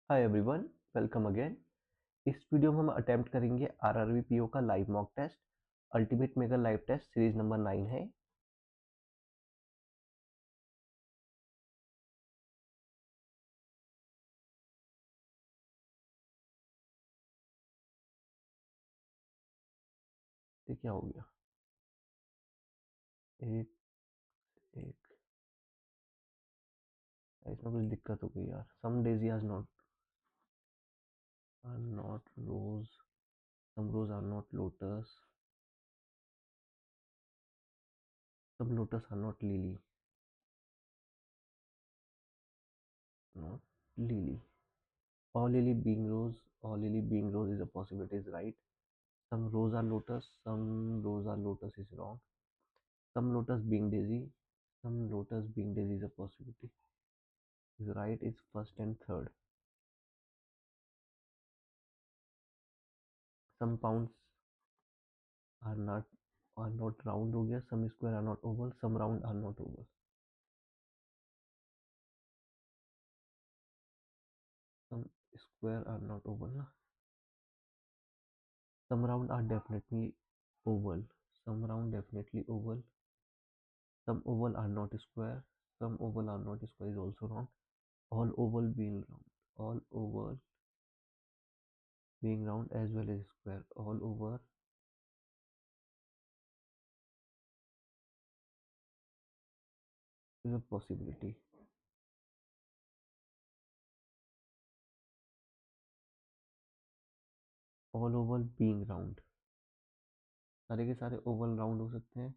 हाय everyone, welcome again. इस video में हम अटेम्प्ट करेंगे आरआरबी पीओ का live mock test. Ultimate mega live test series number 9 है। ये क्या हो गया? एक एक इसमें कुछ दिक्कत हो गई यार। Some days are not rose, some rose are not lotus, some lotus are not lily, not lily. all lily being rose is a possibility, is right. Some rose are lotus, some rose are lotus is wrong. Some lotus being daisy, some lotus being daisy is a possibility, is right, is first and third. Some pounds are not round हो गया, some square are not oval, some round are not oval. Some square are not oval ना. Some round are definitely oval, some round definitely oval, some oval are not square, some oval are not square is also wrong. All oval being round, all oval being round as well as square, all over is a possibility. All oval being round, सारे के सारे Oval round हो सकते हैं।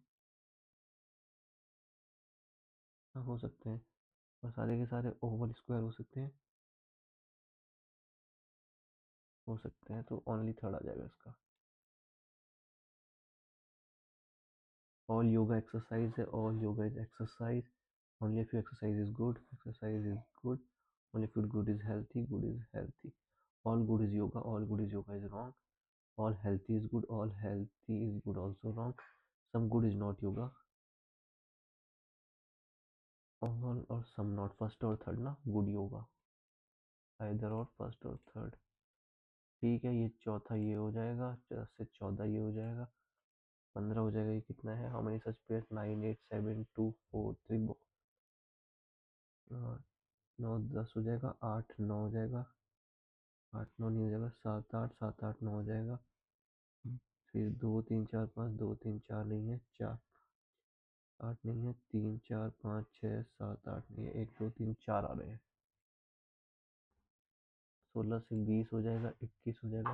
हाँ, हो सकते हैं। और सारे के सारे ओवल स्क्वायर हो सकते हैं। हो सकते हैं, तो ओनली थर्ड आ जाएगा इसका। ऑल योगा एक्सरसाइज है, all yoga is exercise, only if exercise is good, exercise is good, only if good is healthy, good is healthy. All good is yoga, all good is yoga is wrong. All healthy is good, all healthy is good also wrong. Some good is not yoga. All और some not, first और third ना good yoga, either और first और third. ठीक है, ये चौथा ये हो जाएगा, 10 से 14 ये हो जाएगा, 15 हो जाएगा। ये कितना है? How many such pairs? 9 8 7 2 4 3 9 10 हो जाएगा, 8 9 हो जाएगा, 8 9 नहीं हो जाएगा, 7 8 9 हो जाएगा। फिर 2 3 4 5, 2 3 4 नहीं है, 4 8 नहीं है, 3 4 5 6 7 8 नहीं है, 1 2 3 4 आ रहे हैं। 16 से 20 हो जाएगा, 21 हो जाएगा।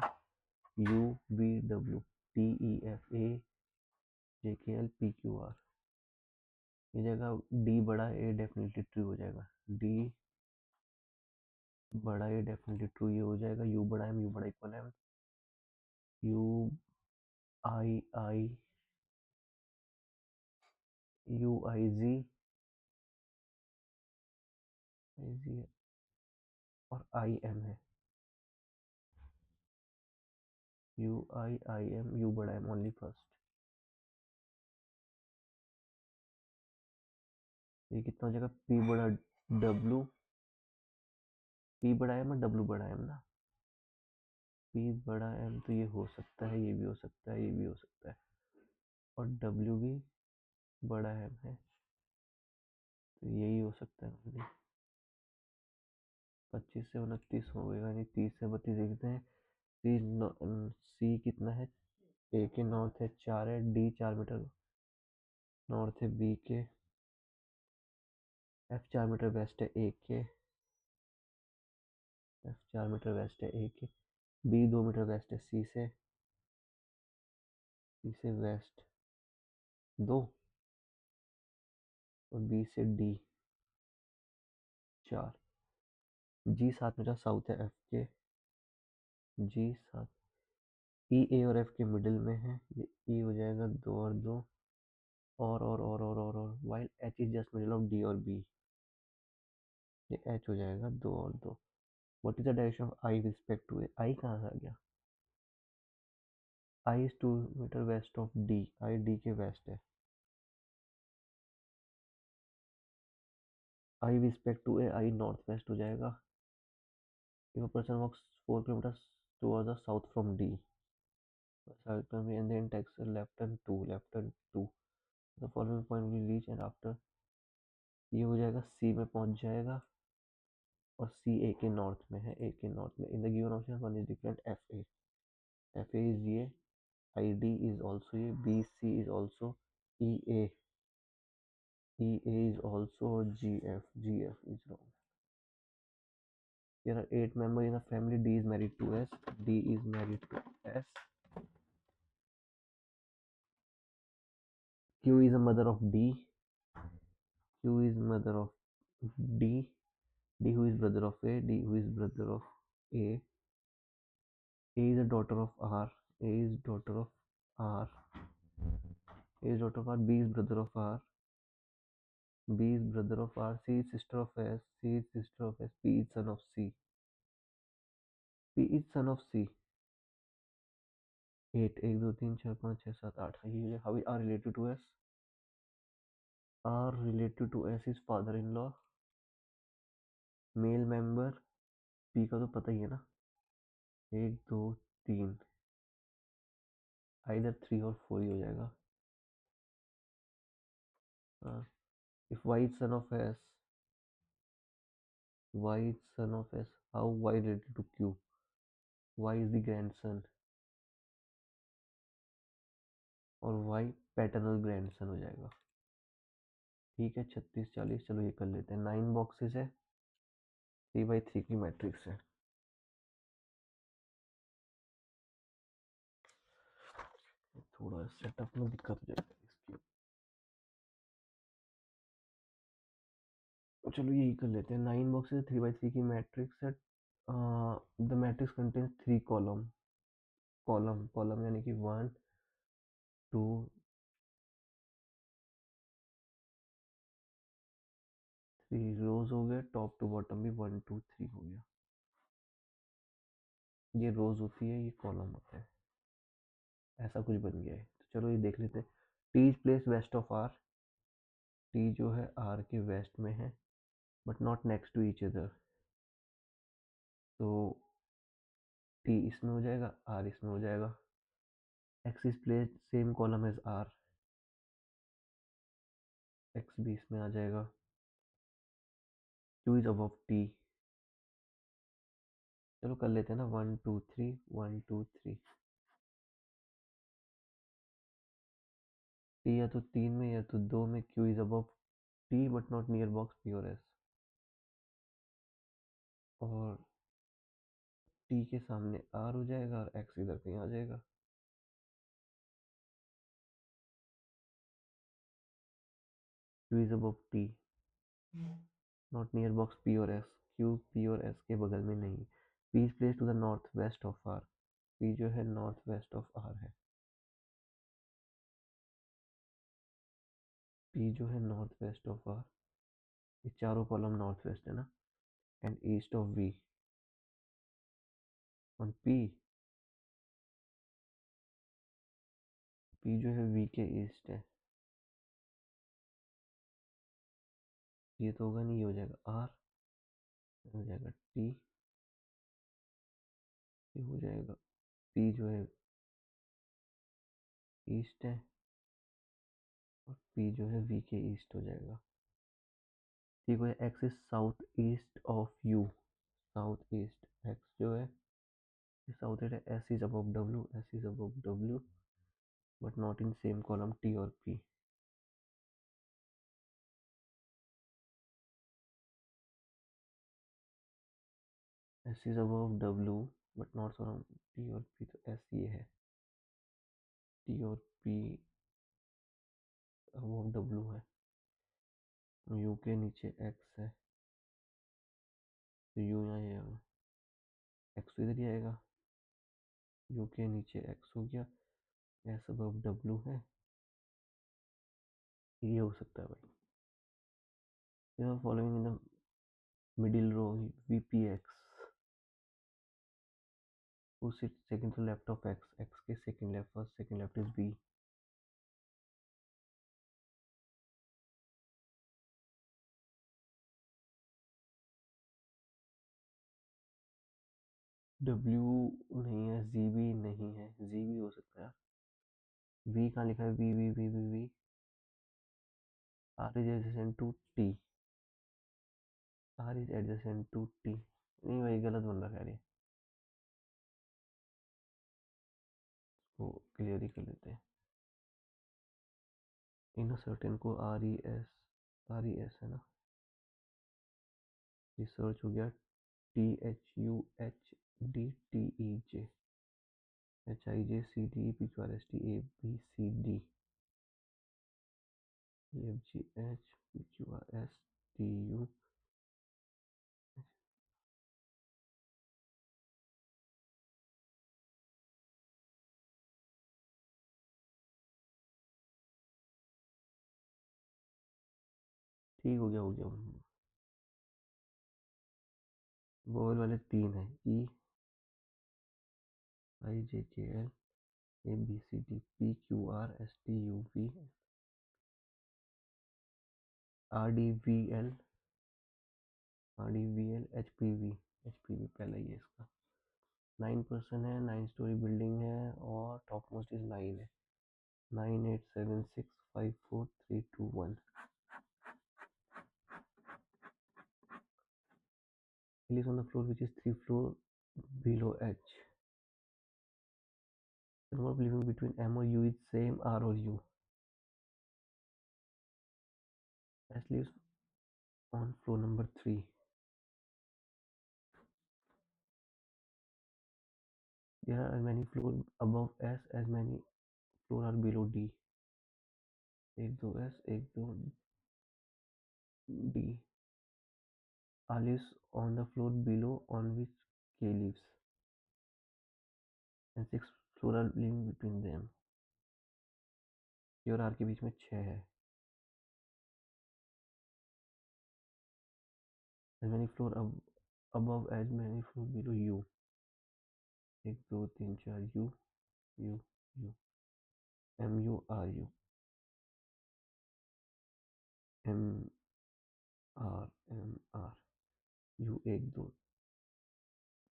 U V W T E F A J K L P Q R, ये जगह D बड़ा A डेफिनेटली ट्रू हो जाएगा। D बड़ा A डेफिनेटली ट्रू ये हो जाएगा। U बड़ा M, U बड़ा equal M, U I U I Z Z और I M है। U I M, U बड़ा M ओनली फर्स्ट। ये कितना हो जाएगा? P बड़ा W, P बड़ा M और W बड़ा M ना। P बड़ा M तो ये हो सकता है, ये भी हो सकता है, ये भी हो सकता है, और W भी बड़ा M है, तो यही हो सकता है। 25 से 29 हो गएगा, यानी 30 से 32 देखते हैं। सी कितना है? ए के नॉर्थ है 4 है, डी 4 मीटर नॉर्थ है बी के, एफ 4 मीटर वेस्ट है ए के, एफ 4 मीटर वेस्ट है ए के, बी 2 मीटर वेस्ट है सी से वेस्ट 2, और बी से डी 4। जी 7 मीटर साउथ है एफ के, जी 7। ई ए और एफ के मिडिल में है, ये ई हो जाएगा 2 और 2, और while H is just middle of D और बी, ये एच हो जाएगा 2 और 2। What is the direction of I respect to A? I कहाँ से आ गया? I is 2 metre west of D, I D के वेस्ट है। I respect to A, I north west हो जाएगा। If a person walks 4 kilometers towards the south from D, south turn and then takes a left turn 2, the following point will reach and after ये हो जाएगा C में पहुंच जाएगा और C A के नॉर्थ में है, A के नॉर्थ में. In the given option one is different. F A is ये, I D इज ऑल्सो ये, B C is also, E A is also, or G F is wrong. There are 8 members in a family. D is married to S. D is married to S. Q is a mother of D. Q is mother of D. D who is brother of A. D who is brother of A. A is a daughter of R. A is daughter of R. A is daughter of R. B is brother of R. B is brother of R. C is sister of S. C is sister of S. P is son of C. P is son of C. 8 1 2 3 4 5 6 7 8. How are related to S? Are related to S is father-in-law. Male member. P का तो पता ही है ना. 1 2 3 either 3 और 4 ही हो जाएगा. If Y is son of S, Y is son of S, how Y related to Q? Y is the grandson और Y paternal grandson हो जाएगा. ठीक है. 36 40. चलो ये कर लेते हैं. 9 बॉक्सेस है, 3x3 की मैट्रिक्स है. थोड़ा सेटअप में दिक्कत हो जाएगा इसकी. चलो यही कर लेते हैं. 9 बॉक्सेस 3x3 की मैट्रिक्स है. द मैट्रिक्स कंटेन्स 3 कॉलम यानी कि 1 2 3 रोज हो गए. टॉप टू बॉटम भी 1 2 3 हो गया. ये रोज होती है, ये कॉलम होता है. ऐसा कुछ बन गया है. तो चलो ये देख लेते हैं. T is place west of R. T जो है आर के वेस्ट में है but not next to each other. तो टी इसमें हो जाएगा, आर इसमें हो जाएगा. X is place same column as R. X भी इसमें आ जाएगा. Q is above T. चलो कर लेते हैं ना. 1 2 3 1 2 3. टी या तो 3 में या तो 2 में. Q is above T but not near box P और एस. और टी के सामने आर हो जाएगा और एक्स इधर कहीं आ जाएगा. Q is above T not near box P और एस. क्यू पी और एस के बगल में नहीं. P is place to the north west of R. P जो है नॉर्थ वेस्ट ऑफ आर है. पी जो है नॉर्थ वेस्ट ऑफ आर. ये चारों कॉलम नॉर्थ वेस्ट है ना. And east of V on P. P जो है वी के ईस्ट है. ये तो होगा नहीं. ये हो जाएगा आर. हो जाएगा टी. ये हो जाएगा. पी जो है ईस्ट है और पी जो है वी के ईस्ट हो जाएगा. ठीक है. X is south east of U. South east. X जो है साउथ ईस्ट है. S is above W. S is above W but not in same column T और P. S is above W but not column T और P. तो S ये है. T और P above W है. U के नीचे एक्स है तो यू यहाँ आएगा. एक्स तो इधर ही आएगा. यू के नीचे एक्स हो गया. एस अबव डब्ल्यू है. ये हो सकता है भाई. Following in the middle row V P X. who sits second to left of x. X के second left, first second left is B. W नहीं है, जी भी नहीं है, जी भी हो सकता है। वी कहाँ लिखा है? V V V V V R is adjacent to T, R is adjacent to T. नहीं भाई, गलत बन रहा है ये, वो क्लियर ही कर लेते हैं। इन सर्टेन को R E S, R E S है ना। रिसर्च हो गया T H U H D T E J, H I J C D P Q R S T A B C D E F G H P Q R S T U. ठीक हो गया, हो गया। Vowel वाले तीन है, ई I J K L A B C D P Q R S T U V R D V L, R D V L H P V, H P V पहला ही है इसका। 9% है, 9 स्टोरी बिल्डिंग है और top most is 9 है। 987654 321। He lives on the floor which is 3 floor below H. The number of living between M or U is same R or U. S lives on floor number 3. There are as many floors above S as many floors are below D. 1 2 S 1 2 D. R lives on the floor below on which K lives, and 6 floors are living between them. K और R के बीच में 6 है। As many floors above as many floors below U. 1 2 3 4 U U U M U R U M R M R U 1 2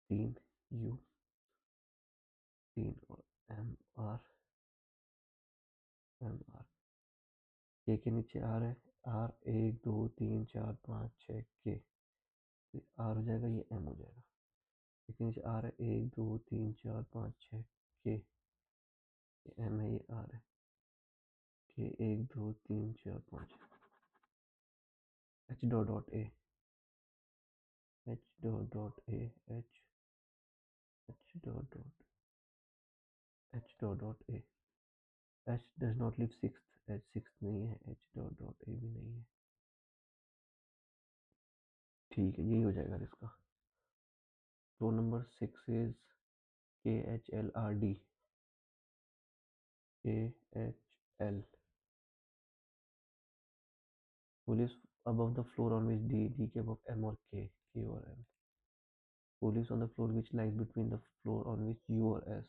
3 U 3 और M R M R। के नीचे are है, are 1 2 3 4 5 6 के, are हो जाएगा, ये एम हो जाएगा। के नीचे आर है 1 2 3 4 5 6 के, ये एम है, ये आर है। के 1 2 3 4 5 H dot dot A, H dot dot A H dot dot H dot dot A. H does not live sixth, H sixth नहीं है, एच डॉट डॉट ए भी नहीं है। ठीक है, यही हो जाएगा इसका। फ्लो नंबर 6 इज के एच एल आर डी, के H L police above the floor on which D, D के above M और K, K और M. Who lives on the floor which lies between the floor on which U और S,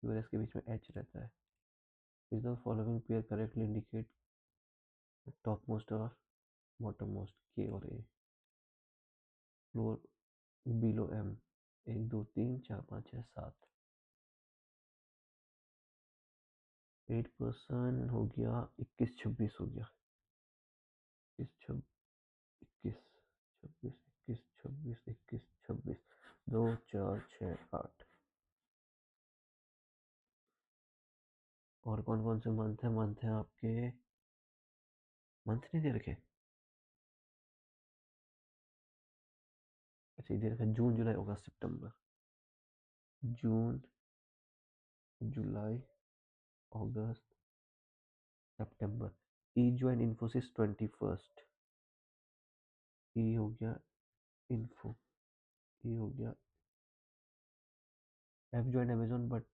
U और S के बीच में H रहता है. Which the following pair correctly indicate topmost or bottommost, K और A. Floor below M 1 2 3 4 5 6 7. 8% हो गया, 21 26 हो गया, 21 21 26 21 26 21 26 2 4 6 8. और कौन कौन से मंथ है? मंथ है आपके, मंथ नहीं दे रखे। अच्छा, दे रखा है जून जुलाई अगस्त सितंबर। जून जुलाई अगस्त सितंबर। ई ज्वाइन इन्फोसिस 21st। ई हो गया इन्फो, ई हो गया। F join Amazon but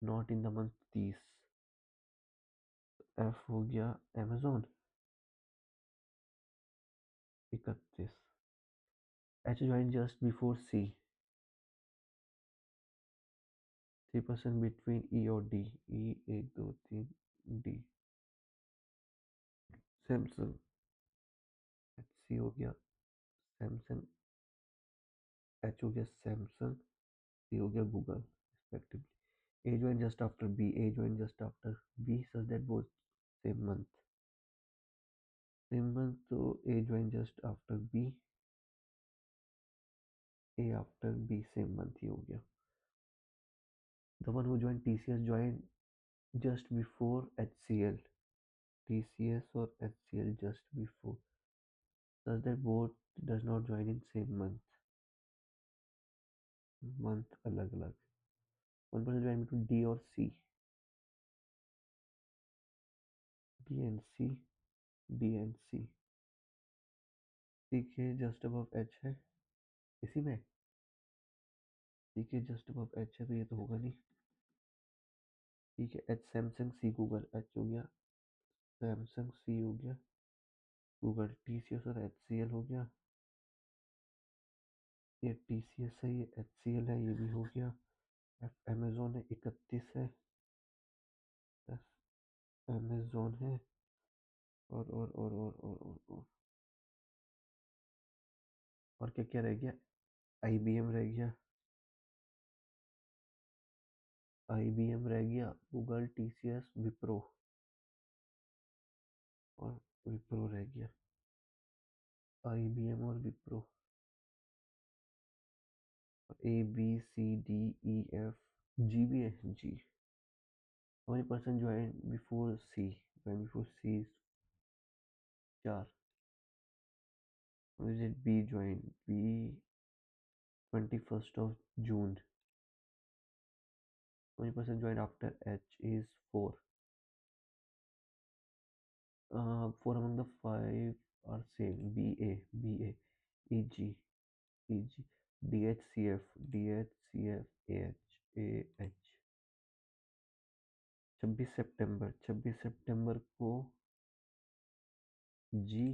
not in the month 30। F हो गया Amazon 31। H join just before C, 3% between E और D, E 1 2 3 D. Samsung H C हो गया, सैमसंग एच हो गया सैमसंग, सी हो गया Google respectively. A join just after B, A join just after B such that both same month, same month, तो A join just after B, A after B same month, ये हो गया। The one who join TCS join just before HCL, TCS और HCL just before such that both does not join in same month, month अलग अलग। one person join between D और C, D and C, D and C, C के just above H है इसी में, C के just above H है तो ये तो होगा नहीं। ठीक है, H Samsung, C Google, H हो गया सैमसंग, C हो गया गूगल, TCS और HCL हो गया, ये TCS है, ये HCL है, ये भी हो गया। अमेजोन है 31 है, अमेजोन है, और क्या क्या रह गया, IBM रह गया, IBM रह गया, गूगल, TCS, विप्रो, और विप्रो रह गया, IBM और विप्रो, ABCDEF, जी भी है, जी। How many person join before C? Join before C is 4. How is it B join? B 21st of June. How many person join after H is 4. 4 among the 5 are same. BA, EG, EG, DHCF, DHCF, AH, 26 सितंबर को जी,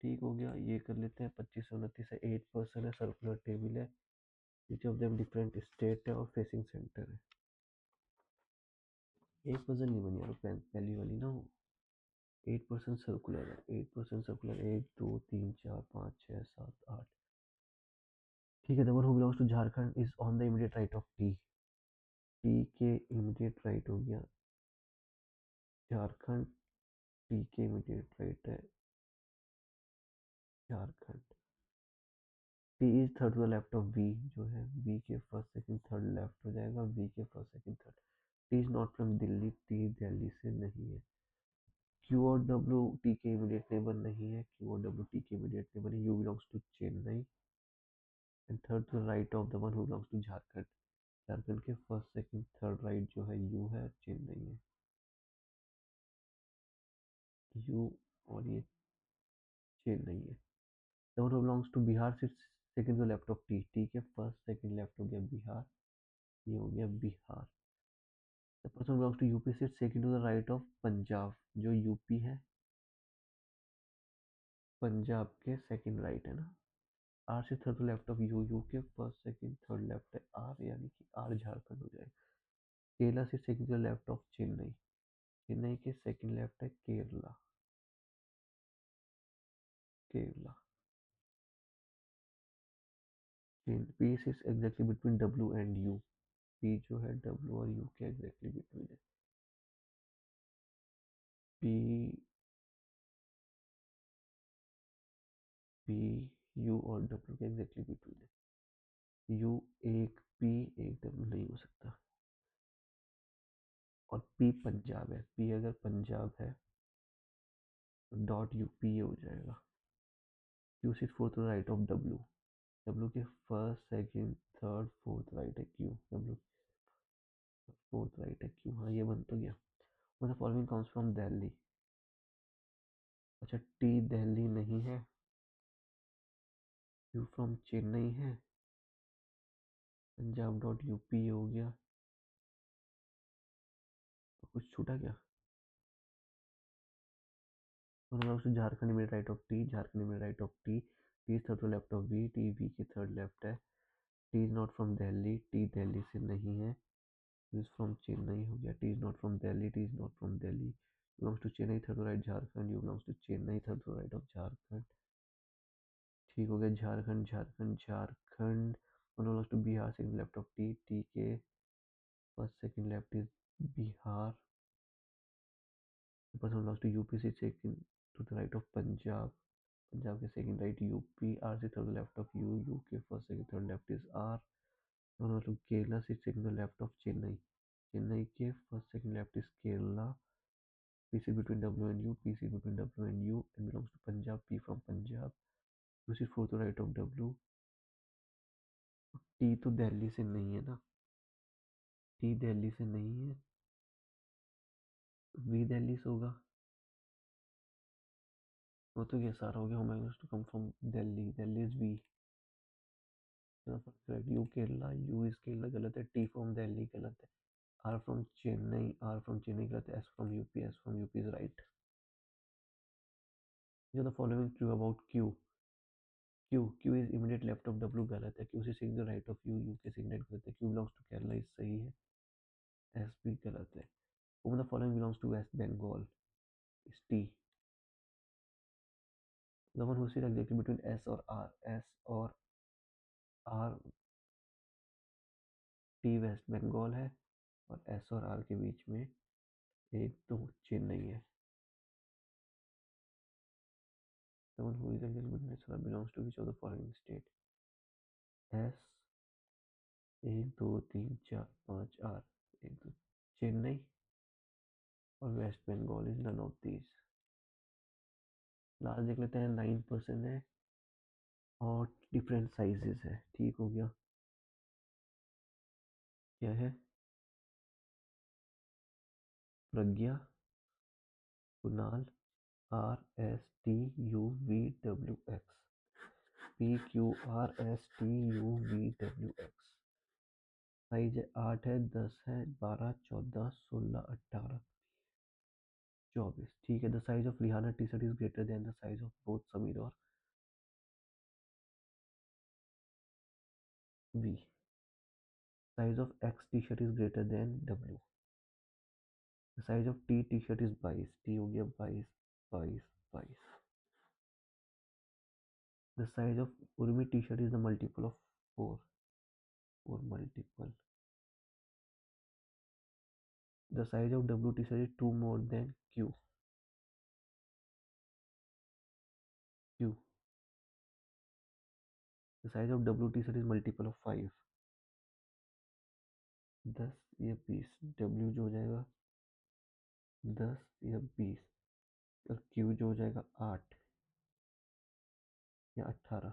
ठीक हो गया। ये कर लेते हैं 25 से 29 है, 8% है, सर्कुलर टेबल है, each of them different state है और फेसिंग सेंटर है। एक पजल नहीं बनी यार, पहली वाली ना, 8% सर्कुलर है, 8% सर्कुलर, 1 2 3 4 5 6 7 8। ठीक है, the one who belongs to Jharkhand is on the immediate right of T, T के इमीडिएट राइट हो गया झारखंड, टी के इमीडिएट राइट है Jharkhand. T is third to the left of B, जो है बी के फर्स्ट सेकंड थर्ड लेफ्ट हो जाएगा, बी के first second third. T is not from Delhi, T Delhi से नहीं है। क्यू और डब्ल्यू टी के इमीडिएट नेबर नहीं है, क्यू और डब्ल्यू टी के इमीडिएट नेबर है। U belongs to Chennai, and third to right of the one who belongs to Jharkhand, Jharkhand के फर्स्ट सेकंड थर्ड राइट जो है यू है, चेन्नई है, यू, और ये चेन्नई है। The one who belongs to Bihar sits second to left of T, T के first second left हो गया बिहार, ये हो गया Bihar. The person belongs to UP sits second to the right of Punjab, जो यूपी है, पंजाब के सेकंड राइट है ना। आर से third left of U, U के फर्स्ट सेकंड थर्ड लेफ्ट है आर, यानी कि आर झारखंड हो जाएगा। केरला से second left of Chennai, Chennai के सेकंड लेफ्ट है Kerala, Kerala. P is exactly between W and U, P जो है डब्ल्यू और यू के एग्जैक्टली बिटवीन है। पी, पी यू और डब्ल्यू के एग्जैक्टली बिटवीन है। यू एक पी एक डब्ल्यू नहीं हो सकता, और पी पंजाब है, पी अगर पंजाब है तो डॉट यूपी हो जाएगा। Q six fourth right of W, W के first second third fourth right है क्यू, डब्ल्यू फोर्थ राइट है क्यू। हाँ, ये बन तो गया। मतलब फॉलोइंग कम्स फ्रॉम दिल्ली, अच्छा टी दिल्ली नहीं है, यू फ्रॉम चेन्नई है, पंजाब डॉट यूपी हो गया, तो कुछ छूटा क्या। झारखंड में राइट ऑफ टी, झारखंड में right of T, T is third to left of B, T B के थर्ड लेफ्ट है। T is not from Delhi, T Delhi से नहीं है, इज फ्रॉम चेन्नई हो गया। T is not from Delhi, T is not from Delhi, belongs to Chennai third to right Jharkhand, U belongs to Chennai third to right of Jharkhand. ठीक हो गया। Jharkhand Jharkhand Jharkhand belongs to Bihar, second left of T, T के first second left is Bihar, person belongs to UP, से second to the right of Punjab, Punjab के second right UP, R से third left of U, U के first second third left is R, मतलब केरला से second left of Chennai, Chennai के first second left is Kerala, P से between W and U, P से between W and U, and belongs to Punjab, P from Punjab, U से fourth right of W, T तो दिल्ली से नहीं है ना, टी दिल्ली से नहीं है, वी दिल्ली से होगा, वो तो ये सारा हो गया, home to come from Delhi, Delhi is V, U Kerala, U is Kerala गलत है, टी फ्रॉम दिल्ली गलत है, R from Chennai, R from Chennai गलत है, S from UP, S from UP is right. जो the following true about Q, Q, Q is immediate left of W गलत है, Q से signal right of U, U के signal गलत है, Q belongs to Kerala is सही है, S भी गलत है, whom the following belongs to West Bengal is T, the one who is exactly between S और R, S और R, T वेस्ट बंगाल है और S और R के बीच में एक तो चेन्नई है, the one who is exactly between S और R belongs to which of the following state, S 1 2 3 4 5 R, एक तो चेन्नई और West Bengal is none of these. Last देख लेते हैं, 9% है और डिफरेंट साइजेस है, ठीक हो गया। क्या है, Pragya, Kunal, R S T U V W X, P Q R S T U V W X, size है 8 है, 10 है, 12, 14, 16, 18, 24, ठीक है। The size of Rihanna T shirt is greater than the size of both Sameer और V, size of X T shirt is greater than W, the size of T T shirt is 22, T हो गया 22, 22, 22, the size of Urmi T shirt is the multiple of 4, 4 multiple, the size of W t-shirt is 2 more than Q, Q, the size of W t-shirt is multiple of 5, 10 या 20, W जो हो जाएगा 10 या 20 और Q जो हो जाएगा 8 या 18,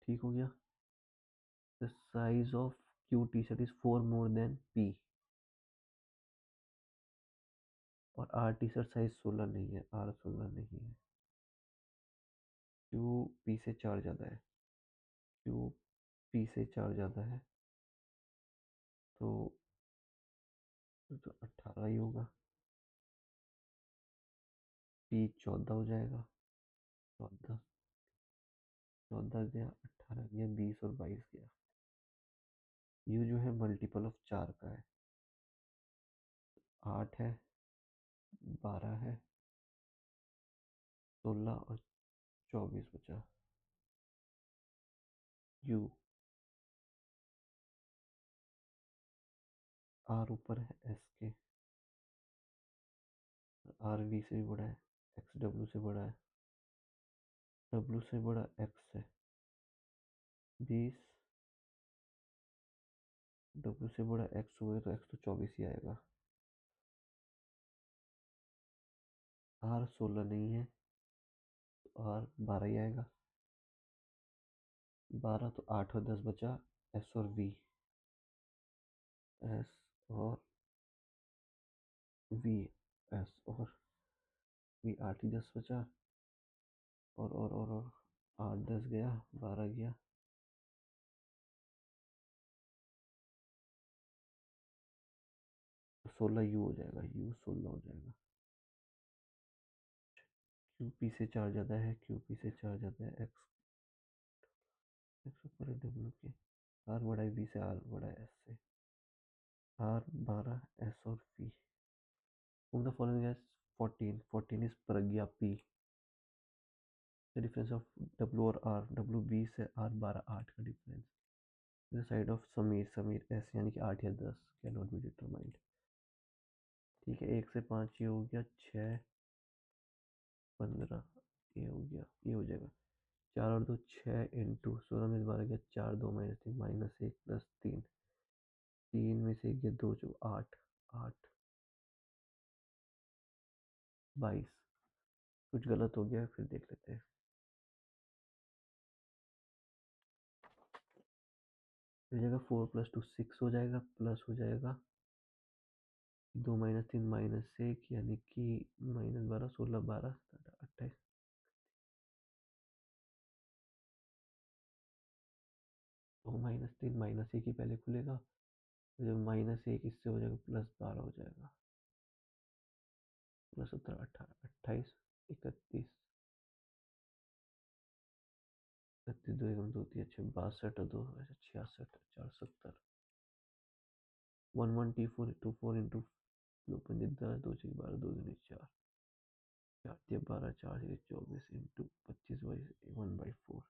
ठीक हो गया। the size of Q t-shirt is 4 more than P और R t-shirt साइज 16 नहीं है, R 16 नहीं है, Q P से 4 ज़्यादा है, Q P से 4 ज़्यादा है तो 18 ही होगा, P 14 हो जाएगा, 14, 14 गया, 18 गया, 20 और 22 गया, यू जो है मल्टीपल ऑफ 4 का है, 8 है, 12 है, 16 और 24 बचा, यू, आर ऊपर है एस के, आर वी से भी बड़ा है, एक्स डब्ल्यू से बड़ा है, डब्ल्यू से बड़ा एक्स है, 20, डब्ल्यू से बड़ा एक्स हुआ तो एक्स तो 24 ही आएगा, आर 16 नहीं है तो आर 12 ही आएगा, 12 तो 8 और 10 बचा, एस और वी, एस और वी, एस और वी, 8 ही 10 बचा और 8 10 गया, 12 गया, 16 यू हो जाएगा, यू 16 हो जाएगा, क्यू पी से 4 ज़्यादा है, क्यू पी से 4 ज़्यादा है, एक्स, एक्स ऊपर है डब्ल्यू के, आर बड़ा है वी से, आर बड़ा है एस से, आर 12 एस और P, whom the following is 14, 14 is Pragya P, the difference of W और आर, डब्ल्यू 20 है, आर 12, 8 का difference. The side of Sameer, Sameer S यानी कि 8 या 10 कैन नॉट बी डिटरमाइंड। ठीक है, 1 से 5 ये हो गया, 6 15 ये हो गया, ये हो जाएगा 4 और 2 6 इंटू 16 में 12 गया, 4 2 -3 -1 प्लस 3, 3 में से 1 गया 2 जो 8, 8 22। कुछ गलत हो गया है, फिर देख लेते हैं। हो जाएगा 4 + 2 6 हो जाएगा, प्लस हो जाएगा 2 -3 -1 यानी कि -12 16 12 28। 2 -3 -1 ही पहले खुलेगा, जब -1 इससे हो जाएगा +12 हो जाएगा, +17 18 28 31 32 2 1 2 3 6 62 और 2 66 4 70 1 1 T 4 2 4 इंटू 2 5 10 2 6 12 2 2 4 4 3 12 4 6 24 इंटू 25/1/4।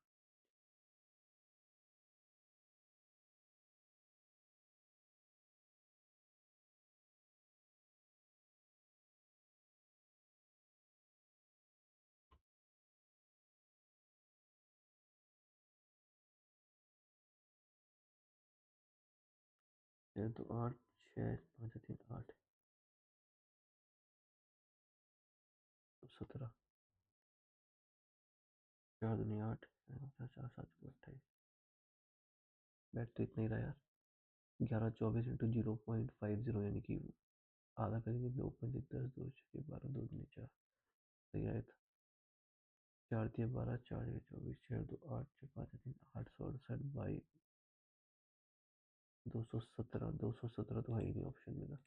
तो 8 6 5 3 8 17 4 दूनी 8 4 4 7 28। बैठ तो इतना ही रहा यार। 11 24 इंटू 0.50 यानी कि आधा करेंगे, 2 5 10 2 6 12 2 दूनी 4, सही आया था। 4 3 12 4 6 24 6 2 8 6 5 3 868 बाई 217 217 तो है ही नहीं ऑप्शन में ना।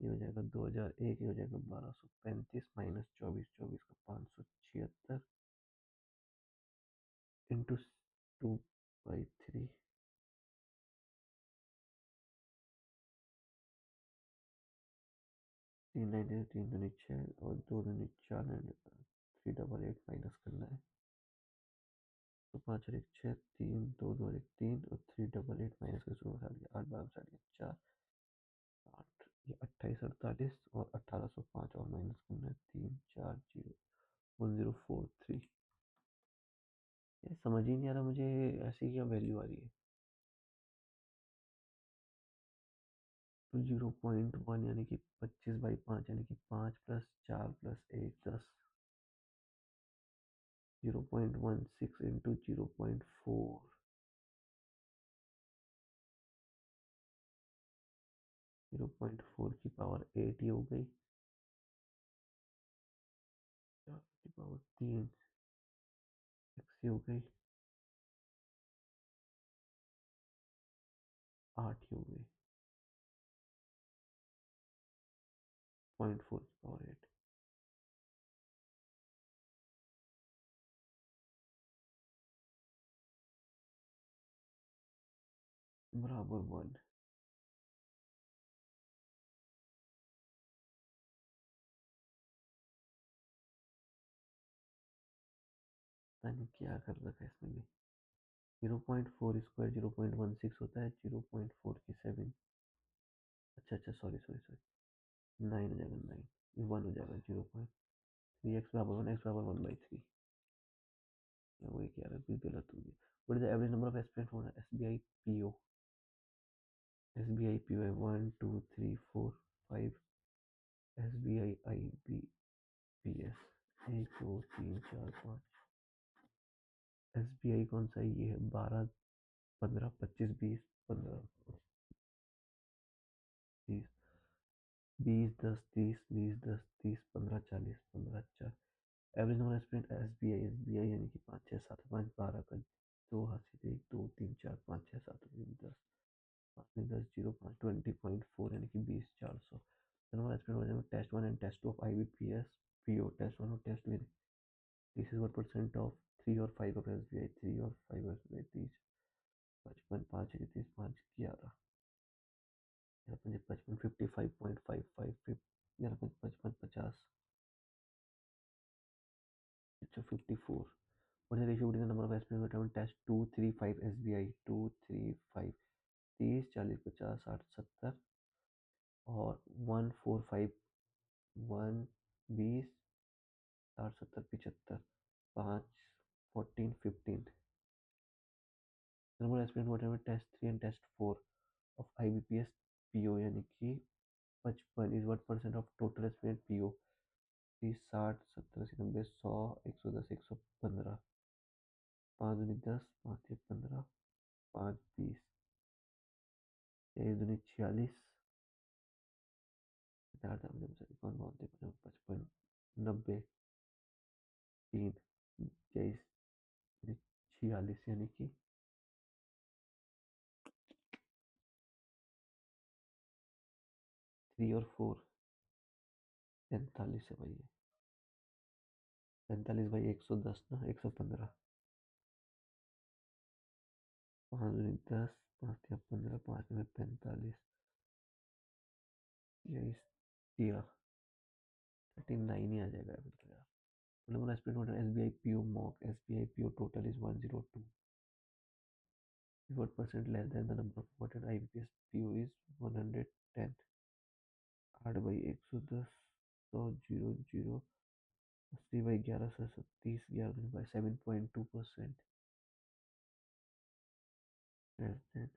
ये हो जाएगा 2001, ये हो जाएगा 1235 माइनस 24 24 का 576 इंटू 2/3। 3 9 3 दूनी 6 और 2 दूनी 4 388 माइनस करना है, तो 5 और 1 6 3 2 2 और 1 3 और 388 माइनस कर 16 साल के 8 12 साल के 4 8 ये 28 48 और 1805 और माइनस करना है 3 4 0 1043। ये समझ ही नहीं आ रहा मुझे, ऐसी क्या वैल्यू आ रही है। तो 0.1 यानी कि 25/5 यानी कि 5 + 4 + 1 10। 0.16 इंटू 0.4, 0.4 की पावर 8 ही हो गई, 4 की पावर 3 6 हो गई, 8 ही हो गई, 0.4 की पावर 8 बराबर 1। पता नहीं क्या कर रखा है इसमें भी। 0.4 स्क्वायर 0.16 होता है, 0.4 की 7। अच्छा अच्छा सॉरी सॉरी सॉरी, 9 हो जाएगा 9, ये 1 हो जाएगा 0.3 x बराबर 1 x बराबर 1/3। वही कह रहा है, कुछ गलत हो गया। What is the average number of aspirant for SBI PO. SBI PO है 1 2 3 4 5। SBI IBPS 1 2 3 4 5। एसबीआई कौन सा है? ये है 12 15 25 20 15 30 20 10 30 20 10 30 15 40 15 4। Average number aspirant SBI SBI यानी कि 5 6 7 5 12 का 2 हासिल 1 2 3 4 5 6 7 10 5 10 0 5 20.4 यानी कि 20 400। नंबर एस्पिरेंट हो जाएगा test 1 and test 2 of IBPS PO. Test 1 और टेस्ट 2 दिस इज 1% ऑफ 3 और 5 ऑफ एसबीआई 3 और 5 ऑफ एसबीआई 30 55 5 31 5 11 55 55.55 55 50 अच्छा 54। What is the ratio between the number of aspirants who attempt test 235 SBI 235 30 40 50 60 70 और 145 1 20 60 70 75 5 14 15। The number of aspirants who attempt test 3 and test 4 of IBPS PO यानी कि 55 is what percent of total aspirant PO? 30 60 70 80 90 100 110 115 5 दूनी 10 5 या 15 5 20 1 दूनी 46 4 दाम जब से कौन बोलते हैं 55 90 3 23 46 यानी कि 3 और 4 45 है भाई। 45 भाई 110 ना 115 5 दूनी 10 5 या 15 5 में 45 23 दिया 39 ही आ जाएगा फिर तो यार। Number of aspirant voter SBI PO mock SBI PO total is 102. What percent less than the number of voted IBPS PO is 110. 8 by 110 100 0 0 80 by 1130 11 by 7.2% less than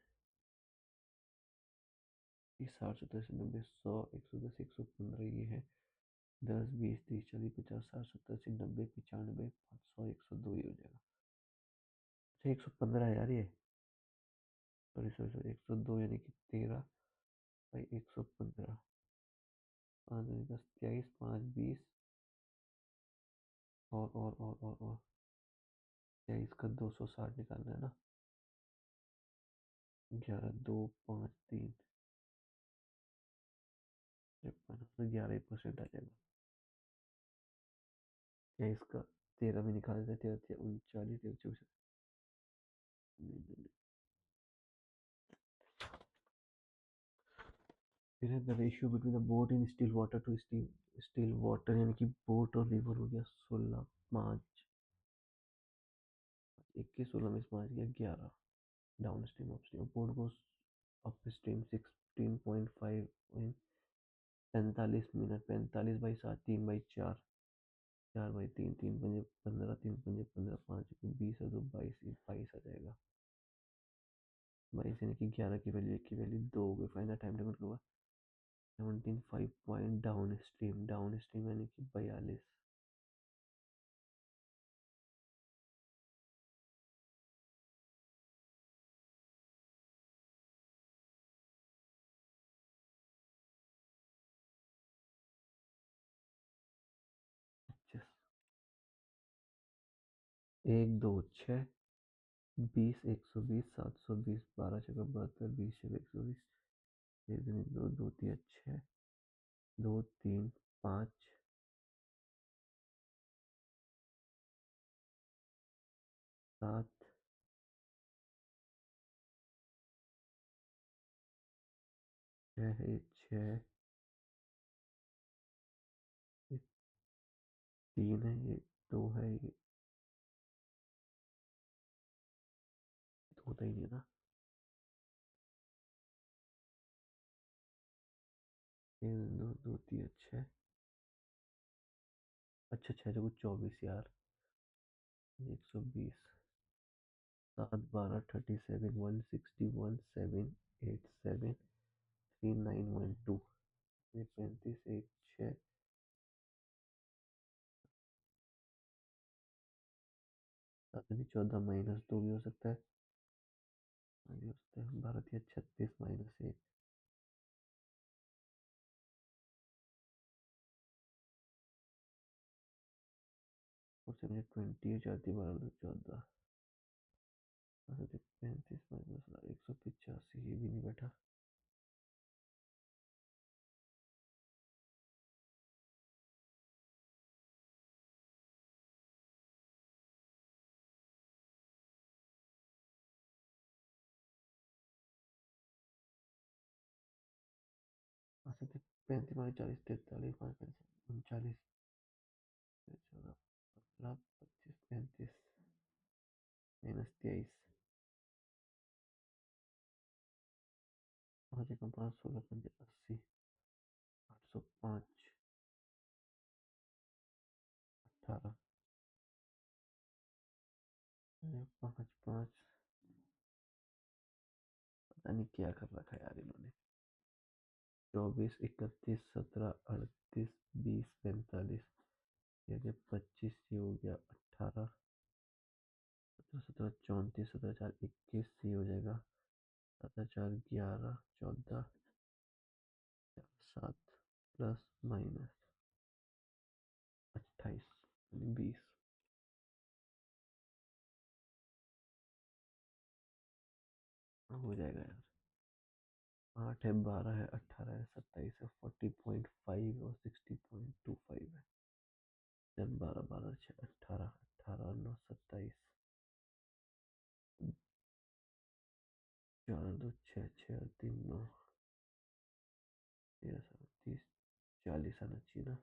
60 70 90 100 110 115 ये है 10 20 30 40 50 60 70 80 90 95 500 102 ही हो जाएगा। अच्छा 115 यार ये सॉरी सॉरी सॉरी 102 यानी कि 13 बाई 115 5 10 23 5 20 और 23 का 260 निकालना है ना 11 2 5 3 53 11% आ जाएगा। 23 का 13 में निकाल देते 13 39 24 फिर है the ratio between the boat in still water to still water यानी कि बोट और रिवर हो गया 16 5 21 16 में 5 गया 11 down stream up stream boat goes up stream 16.5 in 45 minute 45 by 7 3 by 4 4 by 3 3 पंजे 15 3 पंजे 15 5 20 और 2 22 22 आ जाएगा 22 यानी कि 11 की वैल्यू 1 की वैल्यू 2 हो गई। फाइनल टाइम टेबल होगा 17 5 पॉइंट डाउन स्ट्रीम यानी कि 42 1 2 6 20 120 720 12 छः 72 20 छः 120 1 2 2 2 3 6 2 3 5 7 6 है 6 3 है ये 2 है ये 2 होता ही नहीं है ना 1 2 2 3 6 अच्छा 6 जगह 24 यार 120 7 12 37 161 7 8 7 3 9 1 2 35 1 6 14 -2 भी हो सकता है 12 36 -1 और 20 4 12 14 35 -185 ये भी नहीं बैठा अच्छा 35 -40 43 5 39 39 14 15 35 -23 5 एकम 5 16 पंजे 80 805 18 5 5 पता नहीं क्या कर रखा है यार इन्होंने। 24 31 17 38 20 45 ये 25 ये हो गया 18 17 34 17 4 21 ये हो जाएगा 17 4 11 14 7 प्लस माइनस 28 20 हो जाएगा यार। 8 है 12 है 18 है 27 है 40.5 और 60.25 है। 12 12 6 18 18 9 27 4 2 6 6 3 9 13 30 40 आना चाहिए ना।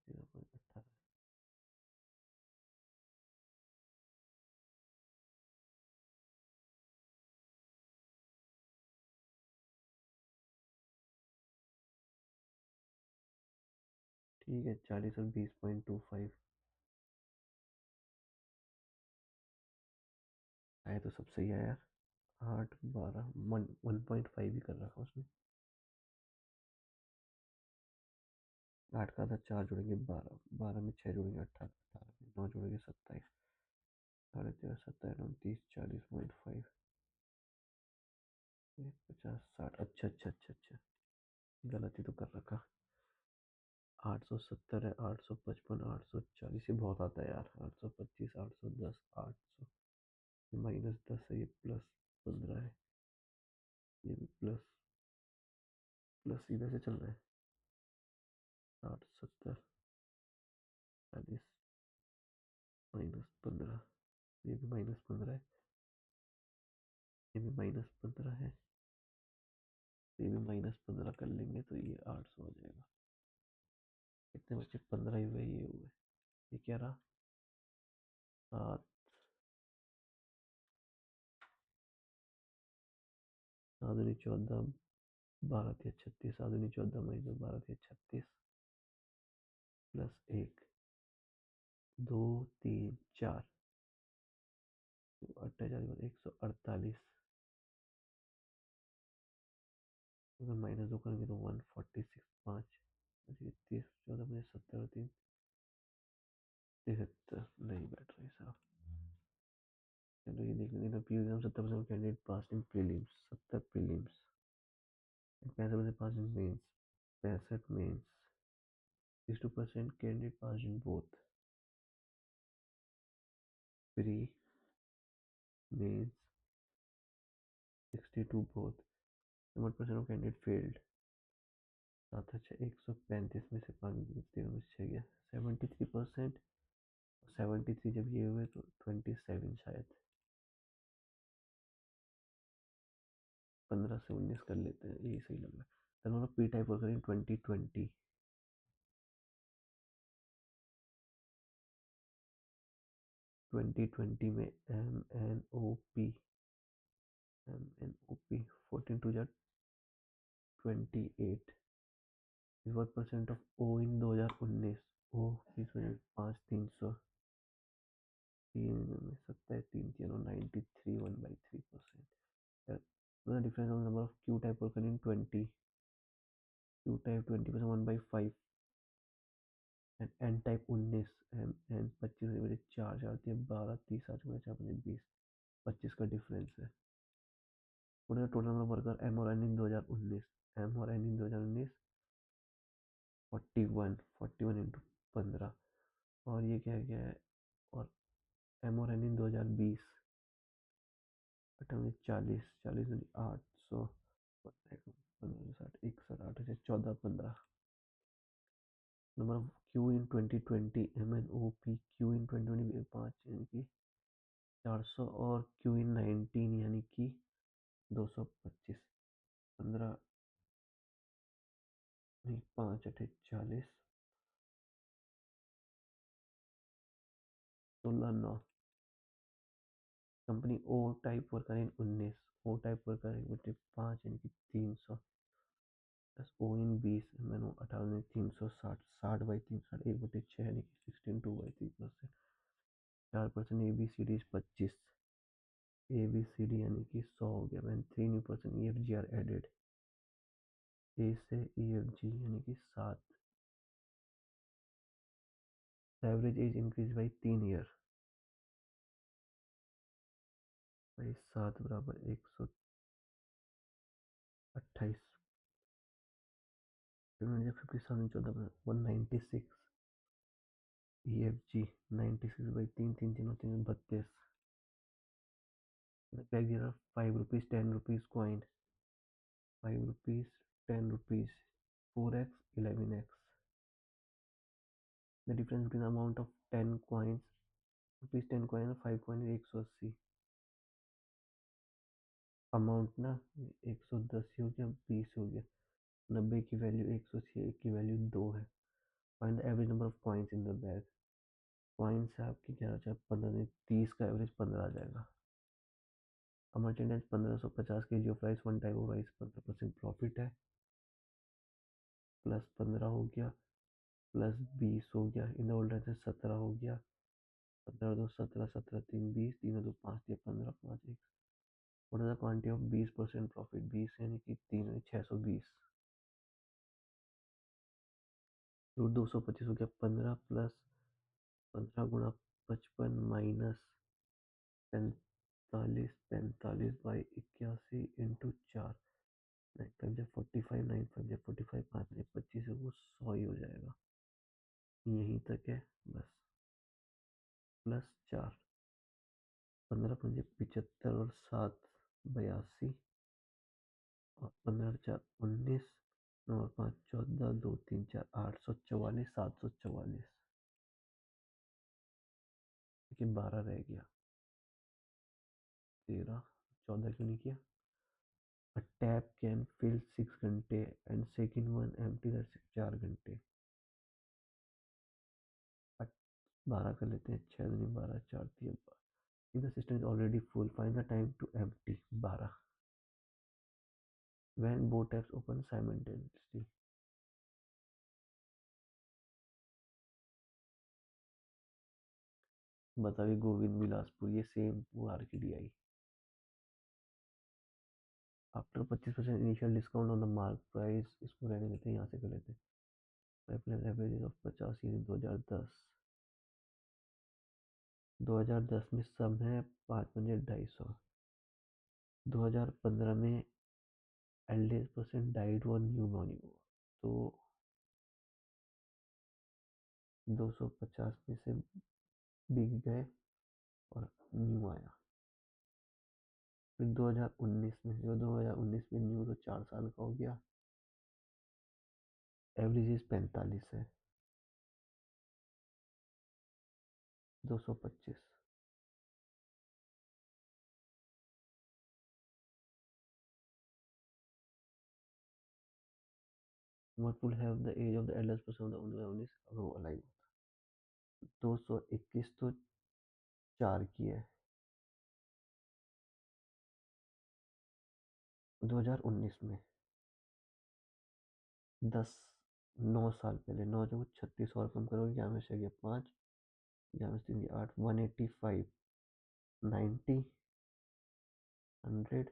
0.18 ठीक है 40 और 20.25 आया तो सब सही है यार। 8 12 1.5 ही कर रखा उसने। 8 का था 4 जोड़ेंगे 12 12 में 6 जोड़ेंगे 18 18 में 9 जोड़ेंगे 27 13 17 29 40.5 50 60 अच्छा अच्छा अच्छा अच्छा गलती तो कर रखा। 870 है 855 840 ये बहुत आता है यार 825 810 800 -10 है ये +15 है ये भी प्लस सीधे से चल रहा है 60 70 40 -15 ये भी -15 है ये भी -15 है ये भी -15 कर लेंगे तो ये 800 हो जाएगा। कितने बच्चे 15 ही हुए ये हुए ये क्या रहा 7 7 दूनी 14 12 3 36 7 दूनी 14 -12 3 36 +1 2 3 4 48 148 अगर -2 करेंगे तो 146 5 30 14 में 70 3 73 नहीं बैठ रही साहब। चलो ये देख लेंगे P exam 70% candidate pass in prelims 70 prelims 65% pass in mains 65 mains 62% candidate pass in both pre mains 62 both 7% of candidate failed 7 अच्छा 135 में से 5 में से 6 गया 73%। 73 जब ये हुए तो 27 शायद 15 से 19 कर लेते हैं यही सही लग रहा है। तो हम पी टाइप और करें 2020 2020 में MNOP 14 टू जा 28 इस बार % ऑफ ओ इन 2019 ओ इस वजह 5 300 3 में 27 3 0 93 1/3%। Difference of number of Q type और करें 20 Q type 20% 1/5 and N type 19 M N 25 4 4 12 30 8 4 20 25 का डिफरेंस है। टोटल नंबर वर्कर एम और एन इन 2019 एम और एन इन 2019 41 इंटू 15 और ये क्या गया है और एम और N in 2020 40 40 800 15 60 61 8 14 15 number of Q in 2020 M N O P Q in 2020 5 यानी कि 400 और क्यू इन 19 यानी कि 225 15 नहीं 5 8 40 16 9। Company O type worker in 19। O type worker 1/5 यानी कि 300 प्लस ओ इन 20 मैंने 18 360 60/3 1/6 यानी कि 16 2/3%। 4% A B C D 25 A B C D यानी कि 100 हो गया। मैंने 3 new person E F G R added. A से ई एफ जी यानी कि 7। Average age increase by 3 year. भाई 7 बराबर 128। 57 14 196। E F G 96/3 3 3 3 32। Bag there 5 rupees 10 rupees coin. 5 rupees 10 rupees 4x 11x। The difference between amount of 10 coins rupees 10 coin और 5 coin 180। Amount ना 110 हो गया 20 हो गया। 90 की वैल्यू 180 की वैल्यू 2 है। Find the average number of coins in the bag. Coins है आपकी क्या चाहे 15 30 का एवरेज 15 आ जाएगा। Merchandise 1550 K G of rice 1 type of rice 15% profit है। प्लस 15 हो गया प्लस 20 हो गया। इन ओल्ड से 17 हो गया। 17 2 17 17 3 20 3 2 5 दिया 15 5 1। What is the quantity of 20% profit 20 यानी कि 3 620। रूट 225 हो गया 15 प्लस 15 गुणा 55 माइनस 45 45/81 इंटू 4। 9 5 45 9 5 45 5 25 है वो 100 ही हो जाएगा। यहीं तक है बस। प्लस 4 15 5 75 और 7 82 और 15 4 19 9 और 5 14 2 3 4 844 744। लेकिन 12 रह गया 13 14 क्यों नहीं किया। A tap can fill 6 घंटे and second one empty that's 4 घंटे। 12 कर लेते हैं 6 दूनी 12 4 3 12। The system is already full. Find the time to empty 12। When both taps open simultaneously। बताइए गोविंद बिलासपुर ये सेम वो आर की D I. After 25% initial discount on the mark price इसको रहने देते हैं यहाँ से कर लेते हैं। एवरेज ऑफ 50 यानी 2010। 2010 में सम है 5 पंजे 250। 2015 में एल्डेज परसेंट डाइड व न्यूमोनिया तो 250 में से बिक गए और न्यू आया। फिर 2019 में 2019 में न्यू तो 4 साल का हो गया। एवरेज एज 45 है। 225। What will have the age of the eldest person of the 19 अगर वो अलाइव होता। 221 तो 4 की है। 2019 में 10 9 साल पहले 9 जो 36 और कम करोगे यहाँ में से गया 5 यहाँ में से 8 185 90 100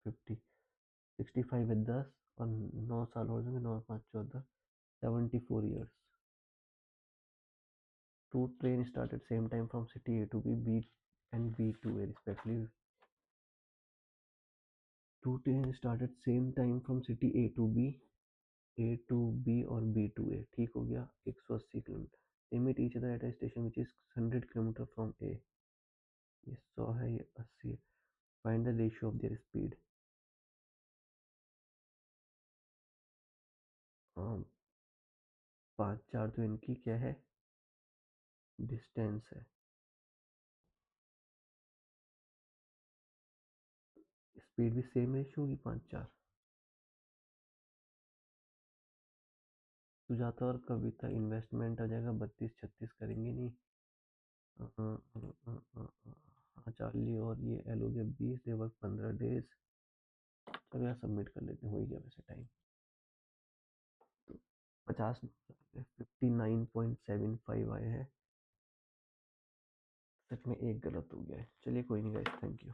50 65 है 10 और 9 साल और देंगे 9 5 14 74 years। Two trains started same time from city A to B and B to A respectively। Two trains started same time from city A to B, A to B और B to A। ठीक हो गया 180 kilometre. They meet each other at a station which is 100 kilometre from A। ये 100 है ये 80 है। Find the ratio of their speed। 5 4 तो इनकी क्या है डिस्टेंस है। स्पीड भी सेम रेशियो होगी 5 4। सुजाता और कविता इन्वेस्टमेंट हो जाएगा 32 36 करेंगे नहीं हाँ चार्ली, और ये एल हो गया 20, दे वर्क 15 डेज। चलो यार सबमिट कर लेते हैं, हो ही गया वैसे टाइम। तो 59.75 आए हैं। सच में एक गलत हो गया है, चलिए कोई नहीं गाइस, थैंक यू।